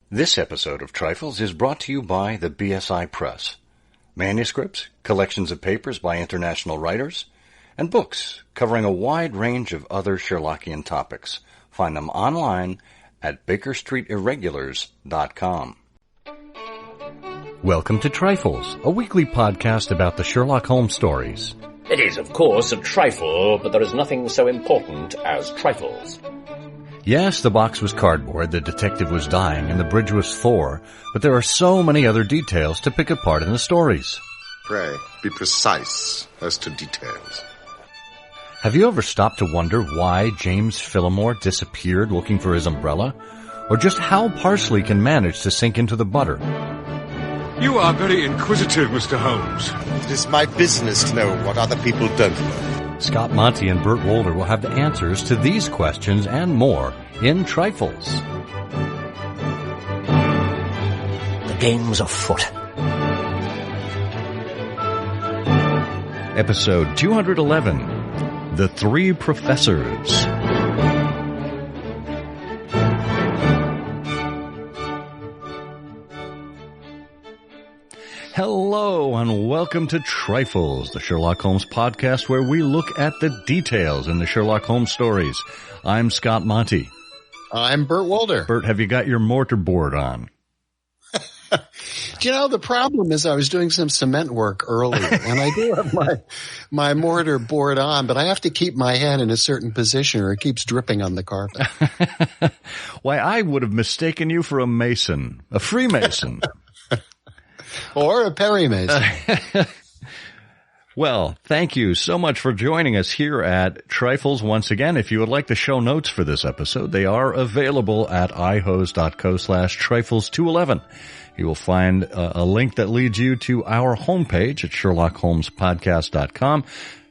This episode of Trifles is brought to you by the BSI Press. Manuscripts, collections of papers by international writers, and books covering a wide range of other Sherlockian topics. Find them online at BakerStreetIrregulars.com. Welcome to Trifles, a weekly podcast about the Sherlock Holmes stories. It is, of course, a trifle, but there is nothing so important as trifles. Yes, the box was cardboard, the detective was dying, and the bridge was Thor, but there are so many other details to pick apart in the stories. Pray, be precise as to details. Have you ever stopped to wonder why James Phillimore disappeared looking for his umbrella? Or just how parsley can manage to sink into the butter? You are very inquisitive, Mr. Holmes. It is my business to know what other people don't know. Scott Monty and Burt Wolder will have the answers to these questions and more in Trifles. The game's afoot. Episode 211, The Three Professors. Hello and welcome to Trifles, the Sherlock Holmes podcast where we look at the details in the Sherlock Holmes stories. I'm Scott Monty. I'm Burt Wolder. Burt, have you got your mortarboard on? Do you know, the problem is I was doing some cement work earlier, and I do have my mortar board on, but I have to keep my head in a certain position or it keeps dripping on the carpet. Why, I would have mistaken you for a mason, a Freemason. Or a Perry Mason. Well, thank you so much for joining us here at Trifles once again. If you would like the show notes for this episode, they are available at ihose.co/trifles211. You will find a link that leads you to our homepage at SherlockHolmesPodcast.com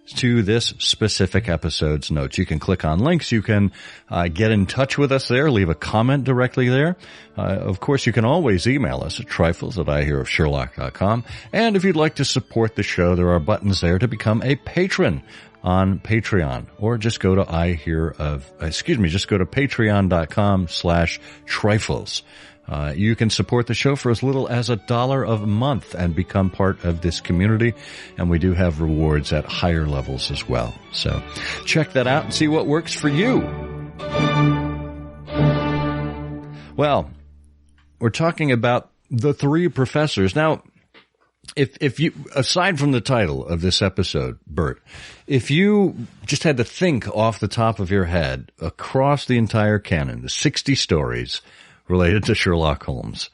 to this specific episode's notes. You can click on links. You can get in touch with us there, leave a comment directly there. Of course, you can always email us at trifles@ihearofsherlock.com. And if you'd like to support the show, there are buttons there to become a patron on Patreon, or just go to just go to patreon.com/trifles. You can support the show for as little as $1 a month and become part of this community. And we do have rewards at higher levels as well. So check that out and see what works for you. Well, we're talking about the three professors. Now, if you, aside from the title of this episode, Burt, if you just had to think off the top of your head across the entire canon, the 60 stories related to Sherlock Holmes,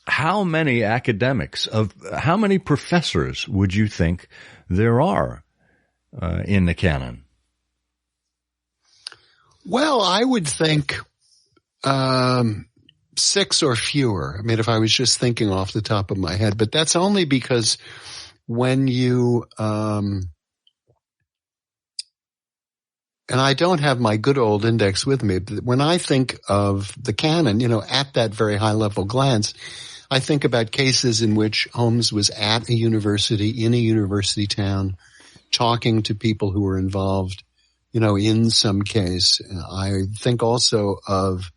how many how many professors would you think there are in the canon? Well, I would think 6 or fewer. I mean, if I was just thinking off the top of my head, but that's only because when you and I don't have my good old index with me, but when I think of the canon, at that very high level glance, I think about cases in which Holmes was at a university, in a university town, talking to people who were involved, in some case. I think also of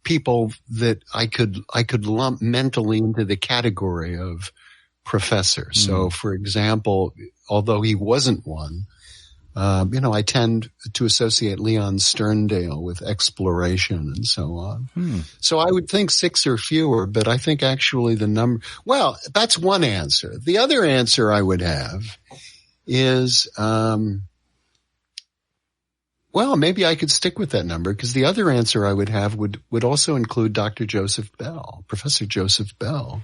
people that I could lump mentally into the category of professor. So, for example, although he wasn't one, I tend to associate Leon Sterndale with exploration and so on. So I would think 6 or fewer, but I think actually the number, well, that's one answer. The other answer I would have is, maybe I could stick with that number, because the other answer I would have would also include Professor Joseph Bell.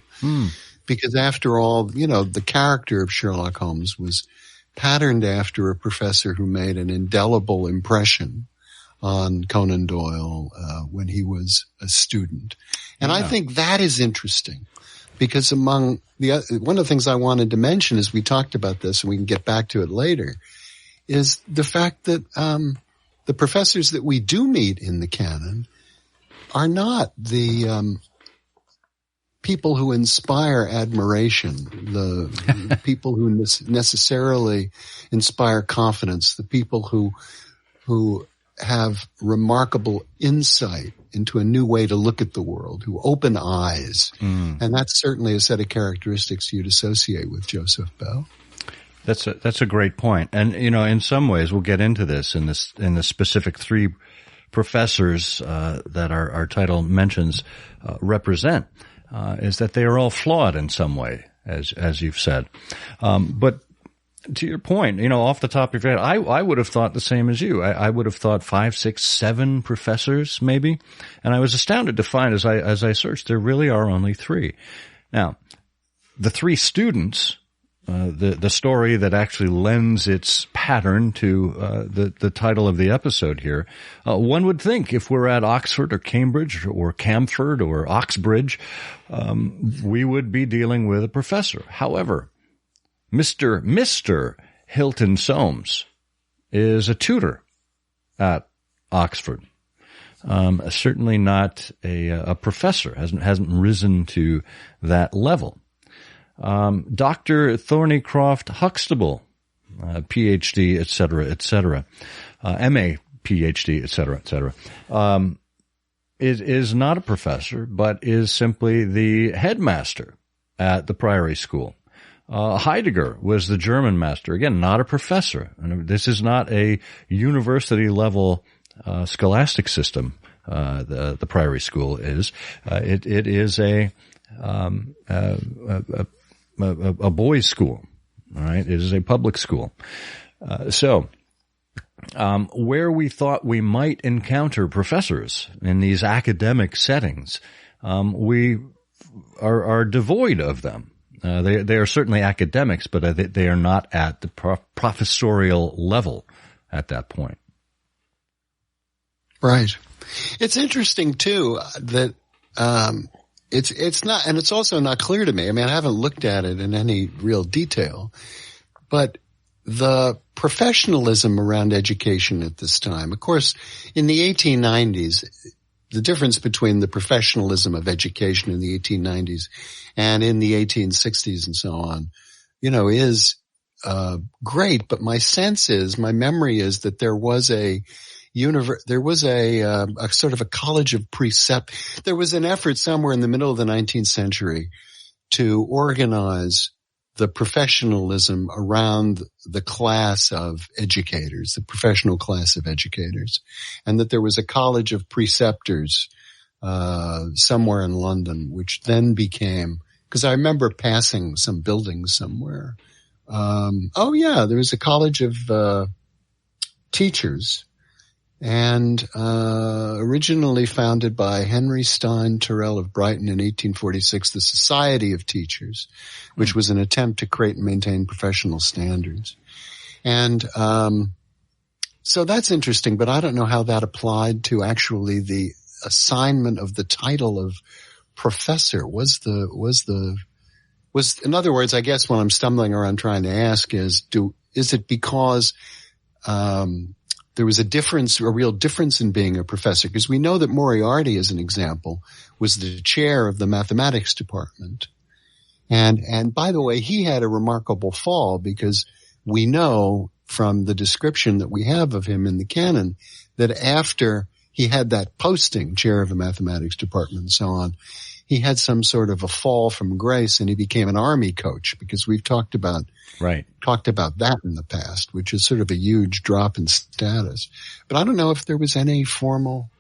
Because after all, the character of Sherlock Holmes was patterned after a professor who made an indelible impression on Conan Doyle when he was a student. And I think that is interesting, because one of the things I wanted to mention as we talked about this, and we can get back to it later, is the fact that the professors that we do meet in the canon are not the people who inspire admiration, the people who necessarily inspire confidence, the people who have remarkable insight into a new way to look at the world, who open eyes. And that's certainly a set of characteristics you'd associate with Joseph Bell. That's a great point. And, in some ways, we'll get into this in the specific three professors, that our title mentions, represent, is that they are all flawed in some way, as you've said. But to your point, off the top of your head, I would have thought the same as you. I would have thought 5, 6, 7 professors, maybe. And I was astounded to find as I searched, there really are only 3. Now, the 3 students, the story that actually lends its pattern to the title of the episode here, one would think if we're at Oxford or Cambridge or Camford or Oxbridge, we would be dealing with a professor. However, Mr. Hilton Soames is a tutor at Oxford. Certainly not a professor, hasn't risen to that level. Dr. Thornycroft Huxtable, PhD, et cetera, MA, PhD, et cetera, is not a professor, but is simply the headmaster at the Priory School. Heidegger was the German master. Again, not a professor. And this is not a university level scholastic system. The Priory School is. It is a boys' school. All right, it is a public school. So, where we thought we might encounter professors in these academic settings, we are devoid of them. They are certainly academics, but they are not at the professorial level at that point. Right. It's interesting too that it's not, and it's also not clear to me. I mean, I haven't looked at it in any real detail, but the professionalism around education at this time, of course, in the 1890s. The difference between the professionalism of education in the 1890s and in the 1860s and so on, is great. But my memory is that there was a sort of a college of precept. There was an effort somewhere in the middle of the 19th century to organize the professionalism around the class of educators, the professional class of educators, and that there was a college of preceptors somewhere in London, which then became, because I remember passing some buildings somewhere. There was a college of teachers, and originally founded by Henry Stein Tyrrell of Brighton in 1846, the Society of Teachers, which was an attempt to create and maintain professional standards. And so that's interesting, but I don't know how that applied to actually the assignment of the title of professor. Was in other words, I guess what I'm stumbling around trying to ask is it because there was a real difference in being a professor? Because we know that Moriarty, as an example, was the chair of the mathematics department. And by the way, he had a remarkable fall, because we know from the description that we have of him in the canon that after he had that posting, chair of the mathematics department and so on, he had some sort of a fall from grace and he became an army coach, because we've talked about that in the past, which is sort of a huge drop in status. But I don't know if there was any formal,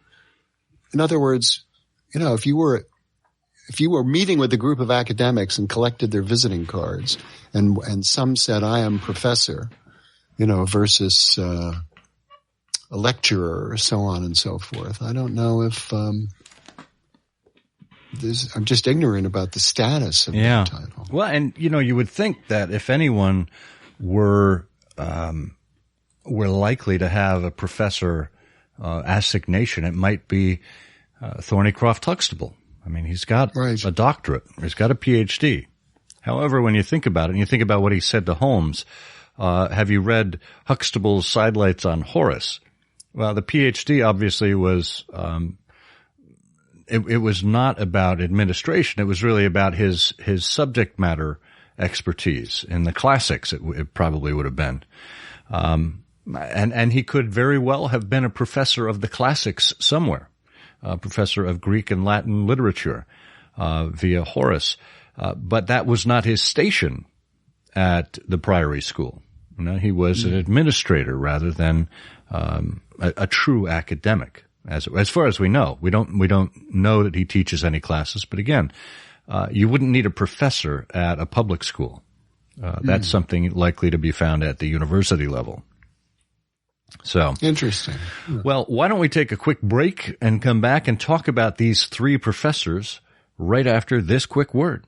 in other words, if you were meeting with a group of academics and collected their visiting cards and some said, I am professor, versus a lecturer or so on and so forth. I don't know if I'm just ignorant about the status of that title. Well, and you would think that if anyone were likely to have a professor assignation, it might be Thornycroft Huxtable. I mean, he's got a doctorate. He's got a PhD. However, when you think about it, and you think about what he said to Holmes, have you read Huxtable's Sidelights on Horace? Well, the PhD obviously was it was not about administration. It was really about his subject matter expertise in the classics. It probably would have been. And he could very well have been a professor of the classics somewhere, a professor of Greek and Latin literature, via Horace. But that was not his station at the Priory School. You know, he was an administrator rather than a true academic. As far as we know, we don't know that he teaches any classes. But again, you wouldn't need a professor at a public school. That's something likely to be found at the university level. So interesting. Well, why don't we take a quick break and come back and talk about these three professors right after this quick word.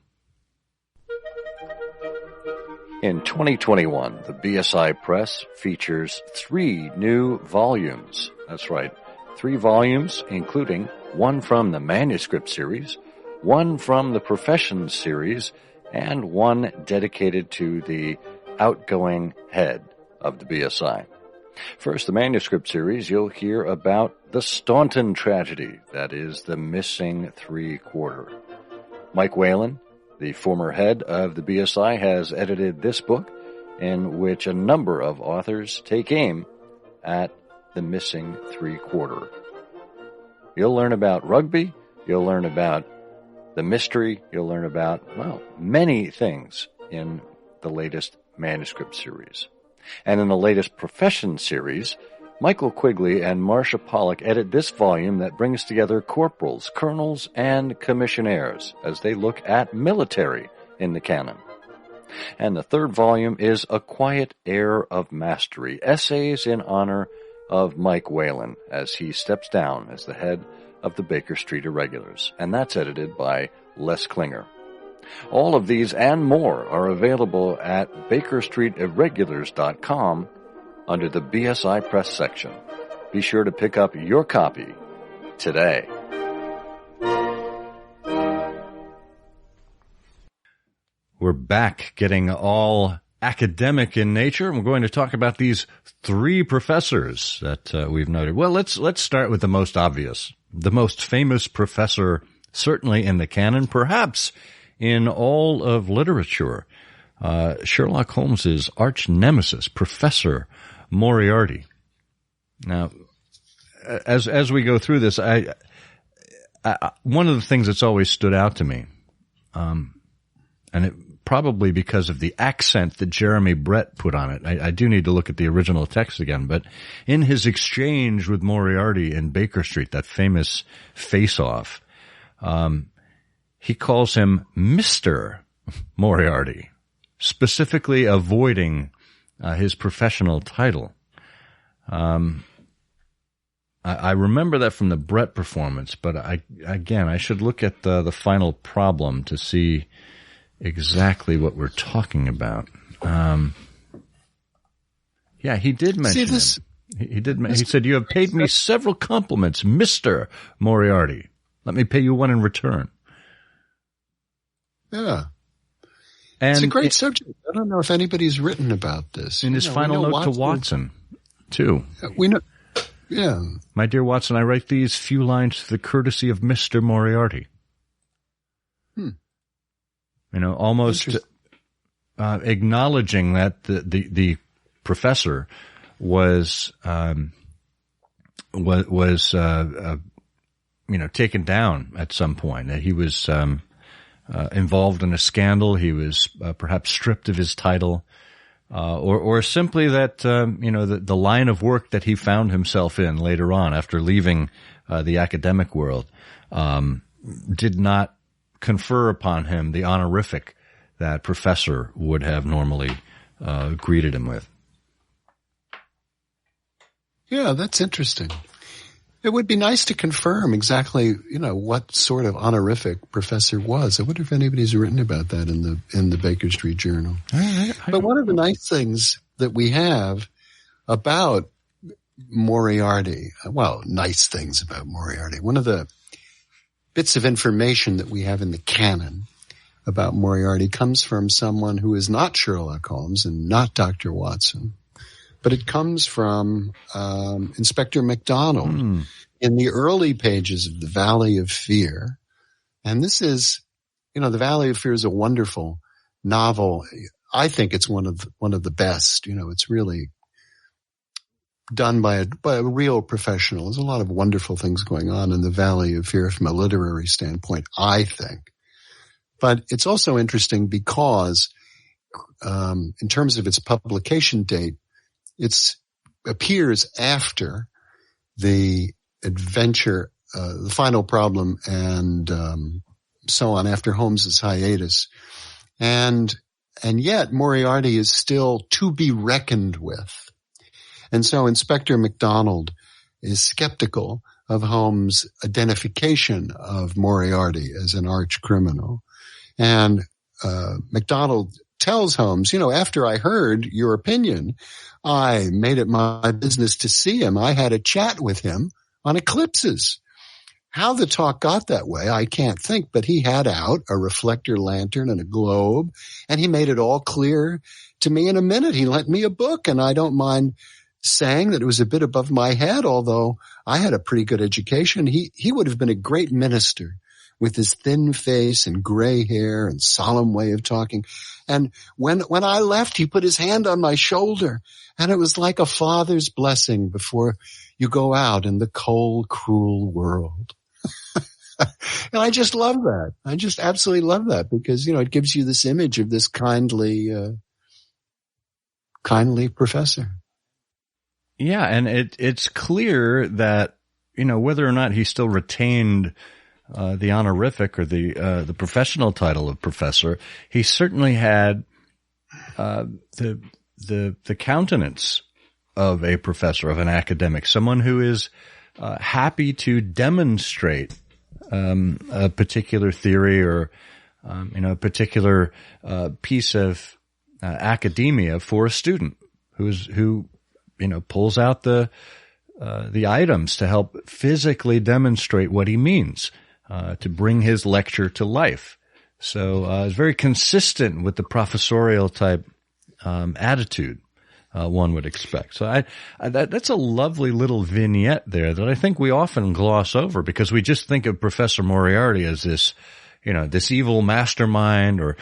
In 2021, the BSI Press features 3 new volumes. That's right, 3 volumes, including one from the manuscript series, one from the Professions series, and one dedicated to the outgoing head of the BSI. First, the manuscript series, you'll hear about the Staunton tragedy, that is, the missing 3/4. Mike Whalen, the former head of the BSI, has edited this book, in which a number of authors take aim at the missing 3/4. You'll learn about rugby, you'll learn about the mystery, you'll learn about, well, many things in the latest manuscript series. And in the latest Profession series, Michael Quigley and Marcia Pollock edit this volume that brings together corporals, colonels, and commissionaires as they look at military in the canon. And the third volume is A Quiet Air of Mastery, essays in honor of Mike Whalen as he steps down as the head of the Baker Street Irregulars. And that's edited by Les Klinger. All of these and more are available at bakerstreetirregulars.com under the BSI Press section. Be sure to pick up your copy today. We're back, getting all academic in nature. We're going to talk about these 3 professors that we've noted. Well, let's start with the most obvious, the most famous professor, certainly in the canon, perhaps in all of literature, Sherlock Holmes's arch nemesis, Professor Moriarty. Now, as we go through this, I one of the things that's always stood out to me, and it probably because of the accent that Jeremy Brett put on it. I do need to look at the original text again, but in his exchange with Moriarty in Baker Street, that famous face-off, he calls him Mr. Moriarty, specifically avoiding his professional title. I remember that from the Brett performance, but I should look at the final problem to see exactly what we're talking about. Yeah, he did mention him. He did. He said, "You have paid me several compliments, Mr. Moriarty. Let me pay you one in return." Yeah. And it's a great subject. I don't know if anybody's written about this. In his final note to Watson, too. We know. Yeah. My dear Watson, I write these few lines to the courtesy of Mr. Moriarty. You know, almost acknowledging that the professor was taken down at some point, that he was involved in a scandal. He was perhaps stripped of his title, or simply that the line of work that he found himself in later on after leaving the academic world did not confer upon him the honorific that professor would have normally greeted him with. Yeah, that's interesting. It would be nice to confirm exactly, what sort of honorific professor was. I wonder if anybody's written about that in the Baker Street Journal. But one of the nice things that we have about Moriarty, nice things about Moriarty, one of the bits of information that we have in the canon about Moriarty comes from someone who is not Sherlock Holmes and not Dr. Watson, but it comes from Inspector MacDonald in the early pages of The Valley of Fear. And this is, The Valley of Fear is a wonderful novel. I think it's one of the best. It's really done by a real professional. There's a lot of wonderful things going on in the Valley of Fear from a literary standpoint, I think. But it's also interesting because, in terms of its publication date, it appears after the adventure, the final problem, and so on, after Holmes's hiatus. And yet Moriarty is still to be reckoned with. And so Inspector MacDonald is skeptical of Holmes' identification of Moriarty as an arch criminal. And MacDonald tells Holmes, after I heard your opinion, I made it my business to see him. I had a chat with him on eclipses. How the talk got that way, I can't think, but he had out a reflector lantern and a globe, and he made it all clear to me in a minute. He lent me a book, and I don't mind saying that it was a bit above my head, although I had a pretty good education. He would have been a great minister with his thin face and gray hair and solemn way of talking. And when I left, he put his hand on my shoulder, and it was like a father's blessing before you go out in the cold, cruel world. And I just love that. I just absolutely love that because, it gives you this image of this kindly professor. Yeah. And it's clear that, whether or not he still retained the honorific or the professional title of professor, he certainly had the countenance of a professor, of an academic, someone who is happy to demonstrate a particular theory or a particular piece of academia for a student who pulls out the items to help physically demonstrate what he means, to bring his lecture to life. So it's very consistent with the professorial type attitude one would expect. So that's a lovely little vignette there that I think we often gloss over because we just think of Professor Moriarty as this, this evil mastermind or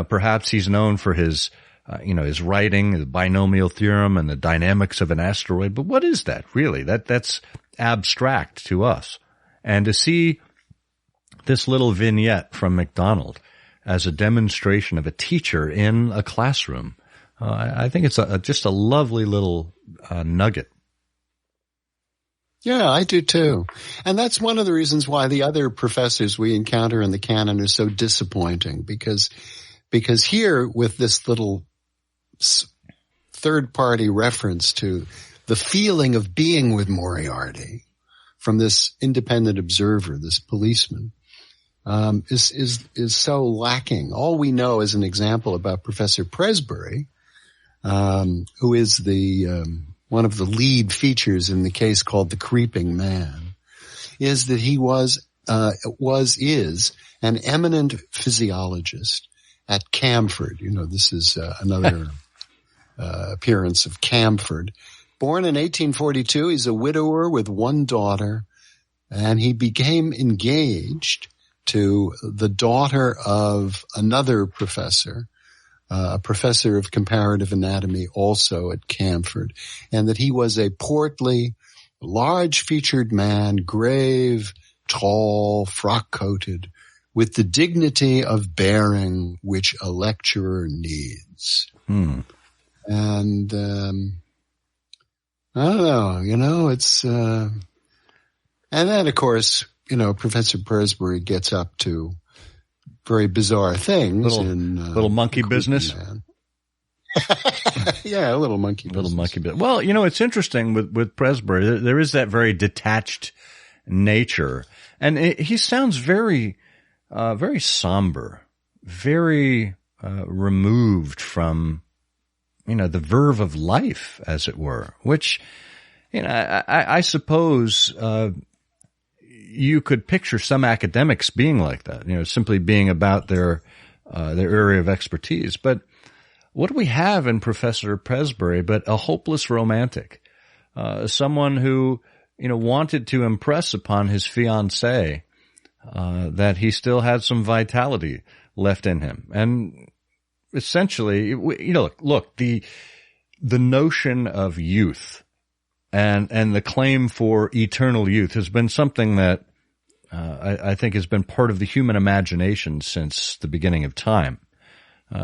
perhaps he's known for his writing, the binomial theorem and the dynamics of an asteroid. But what is that really? That's abstract to us. And to see this little vignette from MacDonald as a demonstration of a teacher in a classroom, I think it's just a lovely little nugget. Yeah, I do too. And that's one of the reasons why the other professors we encounter in the canon are so disappointing because here with this little third-party reference to the feeling of being with Moriarty from this independent observer, this policeman, is so lacking. All we know as an example about Professor Presbury, who is the one of the lead features in the case called The Creeping Man, is that he is an eminent physiologist at Camford. This is another appearance of Camford. Born in 1842, he's a widower with one daughter, and he became engaged to the daughter of another professor, a professor of comparative anatomy also at Camford, and that he was a portly, large-featured man, grave, tall, frock-coated, with the dignity of bearing which a lecturer needs. And I don't know, it's and then, of course, Professor Presbury gets up to very bizarre things. Little monkey business. Yeah, a little monkey business. Little monkey business. Well, it's interesting with Presbury. There is that very detached nature. And he sounds very, very somber, very removed from, the verve of life, as it were, which, I suppose, you could picture some academics being like that, simply being about their area of expertise. But what do we have in Professor Presbury but a hopeless romantic, someone who, wanted to impress upon his fiancée, that he still had some vitality left in him. And essentially, look, the notion of youth And the claim for eternal youth has been something that I think has been part of the human imagination since the beginning of time.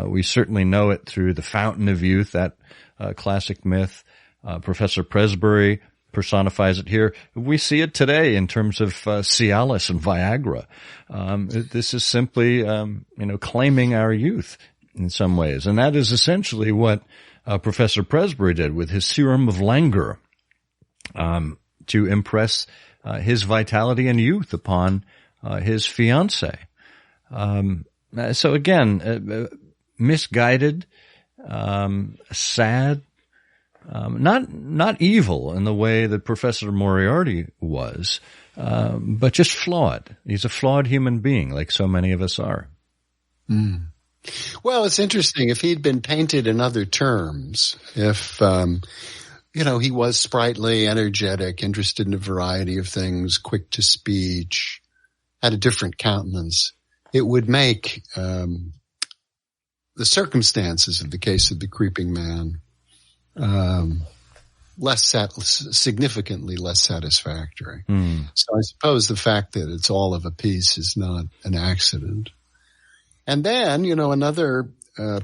We certainly know it through the Fountain of Youth, that classic myth. Professor Presbury personifies it here. We see it today in terms of Cialis and Viagra. This is simply, claiming our youth in some ways. And that is essentially what Professor Presbury did with his serum of languor, to impress his vitality and youth upon his fiancée. So again, misguided, sad, not evil in the way that Professor Moriarty was, but just flawed. He's a flawed human being, like so many of us are. Mm. Well, it's interesting. If he'd been painted in other terms, if, he was sprightly, energetic, interested in a variety of things, quick to speech, had a different countenance, it would make the circumstances of the case of the creeping man significantly less satisfactory. Mm. So I suppose the fact that it's all of a piece is not an accident. And then, another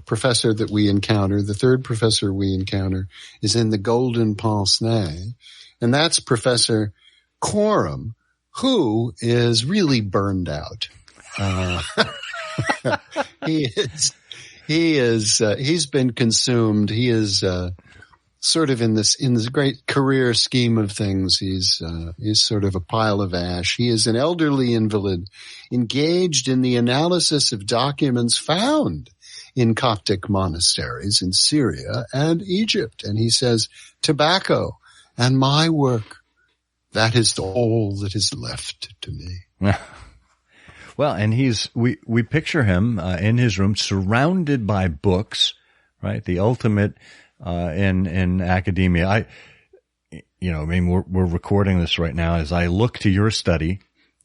professor that we encounter, the third professor we encounter, is in the Golden Pince-Nez, and that's Professor Quorum, who is really burned out. He's been consumed. He is sort of in this great career scheme of things. He's sort of a pile of ash. He is an elderly invalid engaged in the analysis of documents found in Coptic monasteries in Syria and Egypt. And he says, tobacco and my work, that is all that is left to me. Well, and we picture him in his room surrounded by books, right? The ultimate in academia. We're recording this right now. As I look to your study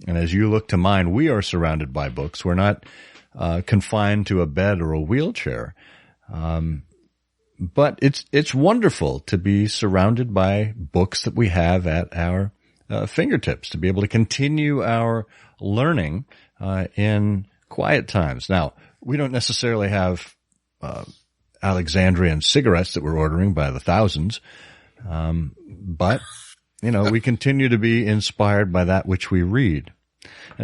and as you look to mine, we are surrounded by books. We're not confined to a bed or a wheelchair. But it's wonderful to be surrounded by books that we have at our fingertips, to be able to continue our learning in quiet times. Now, we don't necessarily have Alexandrian cigarettes that we're ordering by the thousands, but we continue to be inspired by that which we read.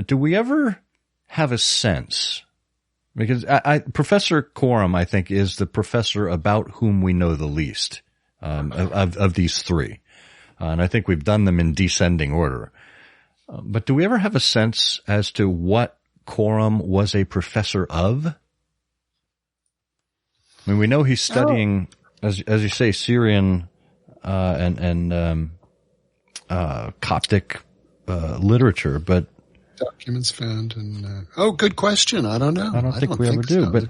Do we ever have a sense? Because Professor Quorum, I think, is the professor about whom we know the least of these three. And I think we've done them in descending order. But do we ever have a sense as to what Quorum was a professor of? I mean, we know he's studying, as you say, Syrian and Coptic literature, but documents found in good question. I don't know. I don't think we ever do. So. But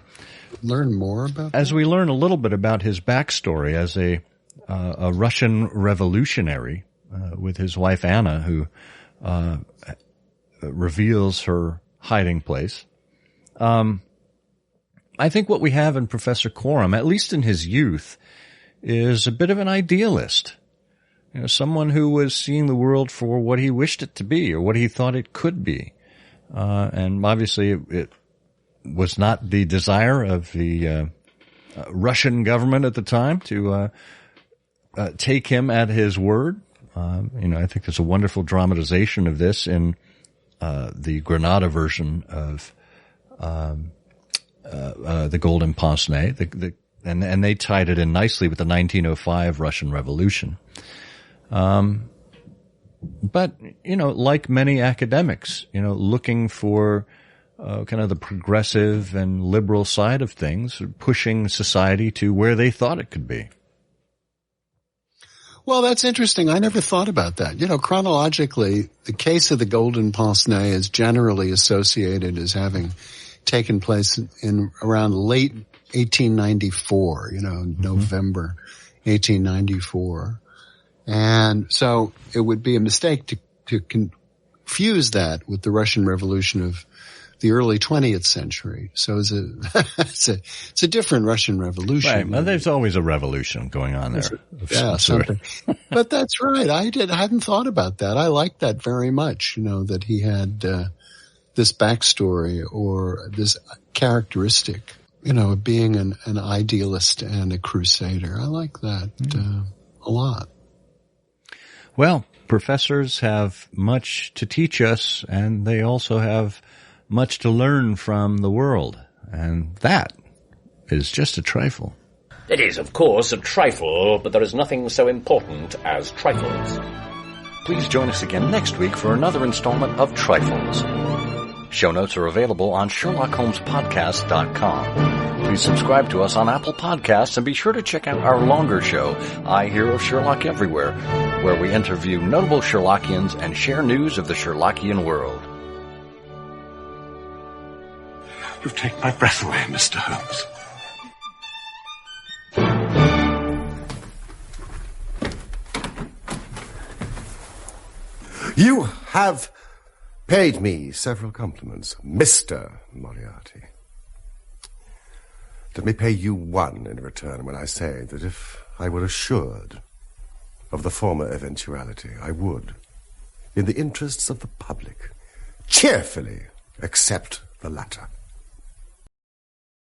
learn more about as that? We learn a little bit about his backstory as a Russian revolutionary with his wife Anna, who reveals her hiding place. I think what we have in Professor Quorum, at least in his youth, is a bit of an idealist. Someone who was seeing the world for what he wished it to be or what he thought it could be. And obviously it was not the desire of the Russian government at the time to take him at his word. I think there's a wonderful dramatization of this in the Granada version of the Golden Pince-Nez, and they tied it in nicely with the 1905 Russian Revolution. But like many academics, looking for kind of the progressive and liberal side of things, pushing society to where they thought it could be. Well, that's interesting. I never thought about that. Chronologically, the case of the Golden Pince-Nez is generally associated as having taken place in around late 1894, November 1894. And so it would be a mistake to confuse that with the Russian Revolution of the early 20th century. So it's a different Russian Revolution. Right. Well, there's always a revolution going on there. Yeah, something. But that's right. I hadn't thought about that. I like that very much, that he had this backstory or this characteristic, of being an idealist and a crusader. I like that a lot. Well, professors have much to teach us, and they also have much to learn from the world. And that is just a trifle. It is, of course, a trifle, but there is nothing so important as trifles. Please join us again next week for another installment of Trifles. Show notes are available on SherlockHolmesPodcast.com. Please subscribe to us on Apple Podcasts and be sure to check out our longer show, I Hear of Sherlock Everywhere, where we interview notable Sherlockians and share news of the Sherlockian world. You've taken my breath away, Mr. Holmes. You have paid me several compliments, Mr. Moriarty. Let me pay you one in return when I say that if I were assured of the former eventuality, I would, in the interests of the public, cheerfully accept the latter.